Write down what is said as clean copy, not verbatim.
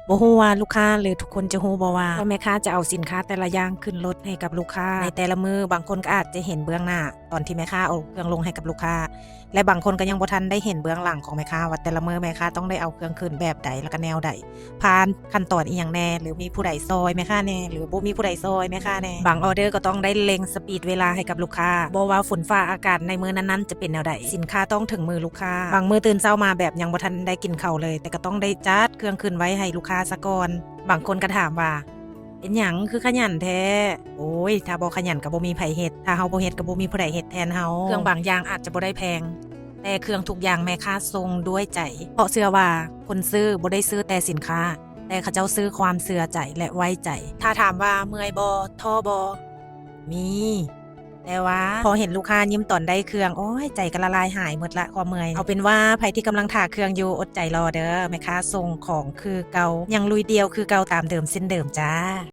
บ่ฮู้ว่าลูกค้าหรือทุกคนจะฮู้บ่ว่าแม่ค้าจะเอาสินค้าแต่ละอย่างขึ้นรถให้กับลูกค้าในแต่ละมื้อบางคนก็อาจจะเห็นเบื้องหน้าตอนที่แม่ค้าเอาเครื่องลงให้กับลูกค้าและบางคนก็ยังบ่ทันได้เห็นเบื้องหลังของแม่ค้าว่าแต่ละมื้อแม่ค้าต้องได้เอาเครื่องขึ้นแบบใดแล้วก็แนวใดผ่านขั้นตอนอีหยังแน่หรือมีผู้ใดซอยแม่ค้าแน่หรือบ่มีผู้ใดซอยแม่ค้าแน่บางออเดอร์ก็ต้องได้เร่งสปีดเวลาให้กับลูกค้าบ่ว่าฝนฟ้าอากาศในมื้อนั้นๆจะเป็นแนวใดสินค้าต้องถึงมือลูกค้าบางมื้อตื่นเช้ามาแบบยังบ่ทันได้กินข้าวเลยแต่ก็ต้องได้จัดเครื่องขึ้นไว้ให้ลูกค้าซะก่อนบางคนก็ถามว่าเป็นหยังคือขยันแท้โอ้ยถ้าบ่ขยันก็บ่มีไผเฮ็ดถ้าเฮาบ่เฮ็ดก็บ่มีผู้ใดเฮ็ดแทนเฮาเครื่องบางอย่างอาจจะบ่ได้แพงแต่เครื่องทุกอย่างแม่ค้าส่งด้วยใจเพราะเชื่อว่าคนซื้อบ่ได้ซื้อแต่สินค้าแต่เขาเจ้าซื้อความเชื่อใจและไว้ใจถ้าถามว่าเมื่อยบ่ท้อบ่มีแต่ว่าพอเห็นลูกค้ายิ้มตอนได้เครื่องโอ้ยใจก็ละลายหายหมดละความเมื่อยเอาเป็นว่าใครที่กำลังถ่าเครื่องอยู่อดใจรอเด้อแม่ค้าส่งของคือเก่ายังลุยเดียวคือเก่าตามเดิมเส้นเดิมจ้า